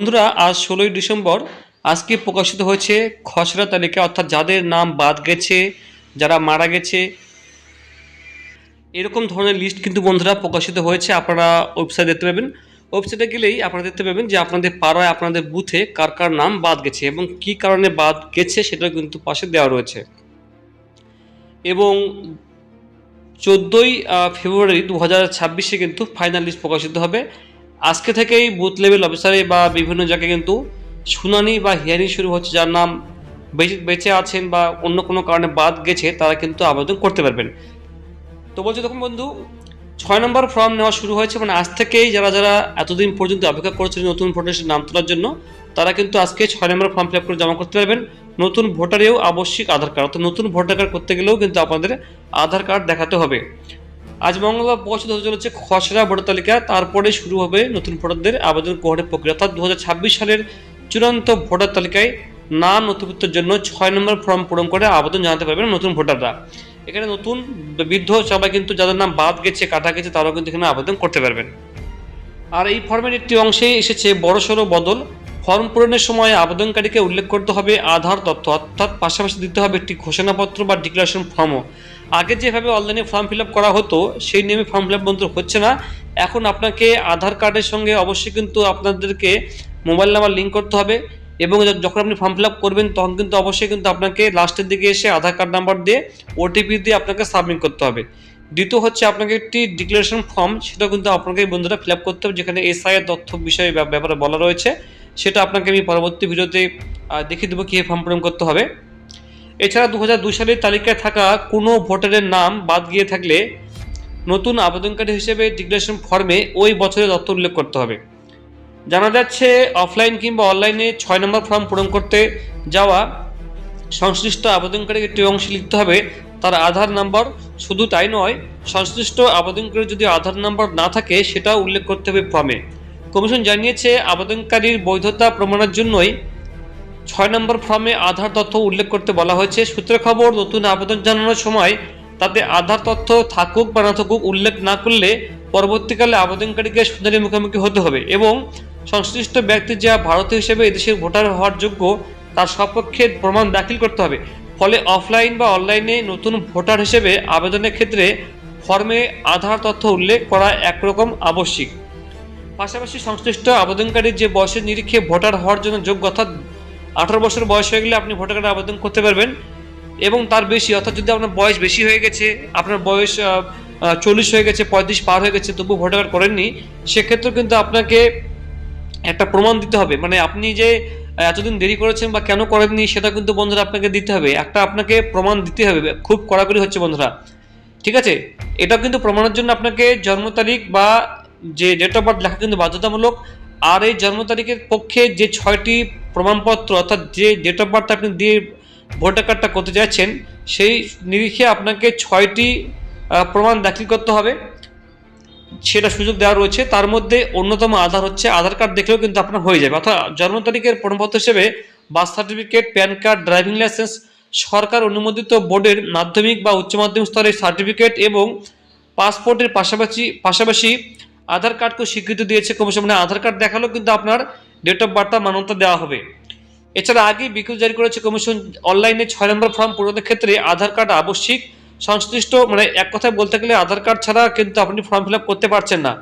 বন্ধুরা, আজ 16ই ডিসেম্বর। আজকে প্রকাশিত হয়েছে খসড়া তালিকা, অর্থাৎ যাদের নাম বাদ গেছে, যারা মারা গেছে, এরকম ধরনের লিস্ট কিন্তু বন্ধুরা প্রকাশিত হয়েছে। আপনারা ওয়েবসাইট দেখতে পাবেন। ওয়েবসাইটে গেলেই আপনারা দেখতে পাবেন যে আপনাদের পাড়ায়, আপনাদের বুথে কার কার নাম বাদ গেছে এবং কী কারণে বাদ গেছে সেটা কিন্তু পাশে দেওয়া রয়েছে। এবং 14ই ফেব্রুয়ারি 2026 কিন্তু ফাইনাল লিস্ট প্রকাশিত হবে। আজকে থেকেই বুথ লেভেল অফিসারে বা বিভিন্ন জায়গায় কিন্তু শুনানি বা হিয়ারিং শুরু হচ্ছে। যার নাম বেঁচে আছেন বা অন্য কোনো কারণে বাদ গেছে তারা কিন্তু আবেদন করতে পারবেন। তো বলছি দেখুন বন্ধু, 6 নম্বর ফর্ম নেওয়া শুরু হয়েছে। মানে আজ থেকেই যারা যারা এতদিন পর্যন্ত অপেক্ষা করছেন নতুন ভোটারের নাম তোলার জন্য, তারা কিন্তু আজকে 6 নম্বর ফর্ম ফিল আপ করে জমা করতে পারবেন। নতুন ভোটারেও আবশ্যিক আধার কার্ড, অর্থাৎ নতুন ভোটার কার্ড করতে গেলেও কিন্তু আপনাদের আধার কার্ড দেখাতে হবে। আজ মঙ্গলবার প্রকাশিত হতে চলেছে খসড়া ভোটার তালিকা। তারপরে শুরু হবে নতুন ভোটারদের আবেদন গ্রহণের প্রক্রিয়া, অর্থাৎ 2026 সালের চূড়ান্ত ভোটার তালিকায় নাম নথিভুক্তের জন্য 6 নম্বর ফর্ম পূরণ করে আবেদন জানাতে পারবেন নতুন ভোটাররা। এখানে নতুন, বৃদ্ধ সবাই কিন্তু যাদের নাম বাদ গেছে, কাটা গেছে, তারাও কিন্তু এখানে আবেদন করতে পারবেন। আর এই ফর্মের একটি অংশে এসেছে বড়সড় বদল। ফর্ম পূরণের সময় আবেদনকারীকে উল্লেখ করতে হবে আধার তথ্য, অর্থাৎ পাশাপাশি দিতে হবে একটি ঘোষণাপত্র বা ডিক্লারেশন ফর্মও। আগে যেভাবে অনলাইনে ফর্ম ফিল আপ করা হতো সেই নিয়মে ফর্ম ফিল আপ বন্ধ হচ্ছে না। এখন আপনাকে আধার কার্ডের সঙ্গে অবশ্যই কিন্তু আপনাদেরকে মোবাইল নাম্বার লিঙ্ক করতে হবে। এবং যখন আপনি ফর্ম ফিল আপ করবেন তখন কিন্তু অবশ্যই কিন্তু আপনাকে লাস্টের দিকে এসে আধার কার্ড নাম্বার দিয়ে ওটিপি দিয়ে আপনাকে সাবমিট করতে হবে। দ্বিতীয় হচ্ছে আপনাকে একটি ডিক্লারেশন ফর্ম, সেটা কিন্তু আপনাকে বন্ধুরা ফিল আপ করতে হবে, যেখানে এসআইয়ের তথ্য বিষয়ে ব্যাপারে বলা রয়েছে। সেটা আপনাকে আমি পরবর্তী ভিডিওতে দেখিয়ে দেবো কীভাবে ফর্ম পূরণ করতে হবে। এছাড়া 2002 সালের তালিকায় থাকা কোনো ভোটারের নাম বাদ গিয়ে থাকলে নতুন আবেদনকারী হিসেবে ডিক্লারেশন ফর্মে ওই বছরের তথ্য উল্লেখ করতে হবে। জানা যাচ্ছে অফলাইন কিংবা অনলাইনে 6 নম্বর ফর্ম পূরণ করতে যাওয়া সংশ্লিষ্ট আবেদনকারীকে একটি অংশে লিখতে হবে তার আধার নাম্বার। শুধু তাই নয়, সংশ্লিষ্ট আবেদনকারীর যদি আধার নাম্বার না থাকে সেটাও উল্লেখ করতে হবে ফর্মে। কমিশন জানিয়েছে আবেদনকারীর বৈধতা প্রমাণের জন্যই 6 নম্বর ফর্মে আধার তথ্য উল্লেখ করতে বলা হয়েছে। সূত্রের খবর, নতুন আবেদন জানানোর সময় তাতে আধার তথ্য থাকুক বা না থাকুক উল্লেখ না করলে পরবর্তীকালে আবেদনকারীকে শুনানির মুখোমুখি হতে হবে এবং সংশ্লিষ্ট ব্যক্তি যা ভারতীয় হিসেবে এদেশের ভোটার হওয়ার যোগ্য তার সপক্ষে প্রমাণ দাখিল করতে হবে। ফলে অফলাইন বা অনলাইনে নতুন ভোটার হিসেবে আবেদনের ক্ষেত্রে ফর্মে আধার তথ্য উল্লেখ করা একরকম আবশ্যিক। পাশাপাশি সংশ্লিষ্ট আবেদনকারীর যে বয়সের নিরীক্ষে ভোটার হওয়ার জন্য যোগ্য, অর্থাৎ 18 বছর বয়স হয়ে গেলে আপনি ভোটার কার্ডে আবেদন করতে পারবেন এবং তার বেশি, অর্থাৎ যদি আপনার বয়স বেশি হয়ে গেছে, আপনার বয়স 40 হয়ে গেছে, 35 পার হয়ে গেছে, তবু ভোটার কার্ড করেননি, সেক্ষেত্রেও কিন্তু আপনাকে একটা প্রমাণ দিতে হবে। মানে আপনি যে এতদিন দেরি করেছেন বা কেন করেননি সেটা কিন্তু বন্ধুরা আপনাকে দিতে হবে, একটা আপনাকে প্রমাণ দিতে হবে। খুব কড়াকড়ি হচ্ছে বন্ধুরা, ঠিক আছে? এটা কিন্তু প্রমাণের জন্য আপনাকে জন্ম তারিখ বা যে ডেট অফ বার্থ লেখা কিন্তু বাধ্যতামূলক। আর এই জন্ম তারিখের পক্ষে যে 6টি প্রমাণপত্র, অর্থাৎ যে ডেট অফ বার্থ আপনি দিয়ে ভোটার কার্ডটা করতে যাচ্ছেন সেই নিরিখে আপনাকে 6টি প্রমাণ দাখিল করতে হবে, সেটা সুযোগ দেওয়া রয়েছে। তার মধ্যে অন্যতম আধার হচ্ছে, আধার কার্ড দেখলেও কিন্তু আপনার হয়ে যাবে। অর্থাৎ জন্ম তারিখের প্রমাণপত্র হিসেবে birth certificate, pan card, driving licence, সরকার অনুমোদিত বোর্ডের মাধ্যমিক বা উচ্চ মাধ্যমিক স্তরের সার্টিফিকেট এবং পাসপোর্টের পাশাপাশি আধার কার্ডকে স্বীকৃতি দিয়েছে কমিশন। মানে আধার কার্ড দেখালেও কিন্তু আপনার ডেট অফ বার্থটা মান্যতা দেওয়া হবে। এছাড়া আগেই বিজ্ঞপ্তি জারি করেছে কমিশন, অনলাইনে 6 নম্বর ফর্ম পূরণের ক্ষেত্রে আধার কার্ড আবশ্যিক। সংশ্লিষ্ট, মানে এক কথায় বলতে গেলে আধার কার্ড ছাড়া কিন্তু আপনি ফর্ম ফিল আপ করতে পারছেন না।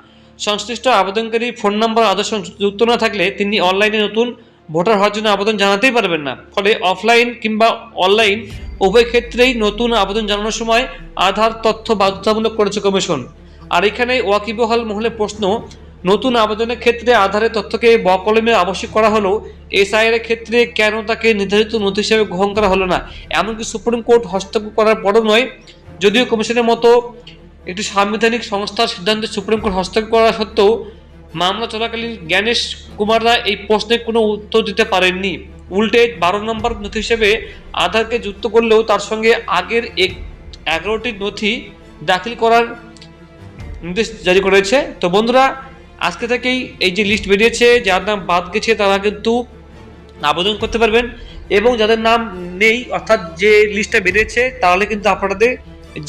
সংশ্লিষ্ট আবেদনকারী ফোন নম্বর আধার সঙ্গে যুক্ত না থাকলে তিনি অনলাইনে নতুন ভোটার হওয়ার জন্য আবেদন জানাতেই পারবেন না। ফলে অফলাইন কিংবা অনলাইন উভয় ক্ষেত্রেই নতুন আবেদন জানানোর সময় আধার তথ্য বাধ্যতামূলক করেছে কমিশন। আর এখানে ওয়াকিবহাল মহলে প্রশ্ন, নতুন আবেদনের ক্ষেত্রে আধারের তথ্যকে বকলমে আবশ্যক করা হলো, এসআইআর এর ক্ষেত্রে কেন তাকে নির্ধারিত নথি হিসেবে গ্রহণ করা হলো না? এমনকি সুপ্রিম কোর্ট হস্তক্ষেপ করার পরও নয়, যদিও কমিশনের মতো একটি সাংবিধানিক সংস্থার সিদ্ধান্তে সুপ্রিম কোর্ট হস্তক্ষেপ করা সত্ত্বেও মামলা চলাকালীন জ্ঞানেশ কুমাররা এই প্রশ্নের কোনো উত্তর দিতে পারেননি। উল্টে 12 নম্বর নথি হিসেবে আধারকে যুক্ত করলেও তার সঙ্গে আগের 11টি নথি দাখিল করার নির্দেশ জারি করেছে। তো বন্ধুরা, আজকে থেকেই এই যে লিস্ট বেরিয়েছে, যার নাম বাদ গেছে তারা কিন্তু আবেদন করতে পারবেন এবং যাদের নাম নেই, অর্থাৎ যে লিস্টটা বেরিয়েছে তাহলে কিন্তু আপনাদের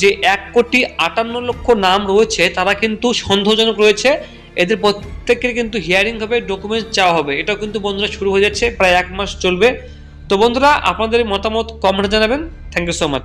যে 1,58,00,000 নাম রয়েছে তারা কিন্তু সন্দেহজনক রয়েছে এদের প্রত্যেকের কিন্তু হিয়ারিং হবে, ডকুমেন্টস চাওয়া হবে। এটাও কিন্তু বন্ধুরা শুরু হয়ে যাচ্ছে, প্রায় 1 মাস চলবে। তো বন্ধুরা আপনাদের মতামত কমেন্টে জানাবেন। Thank you so much.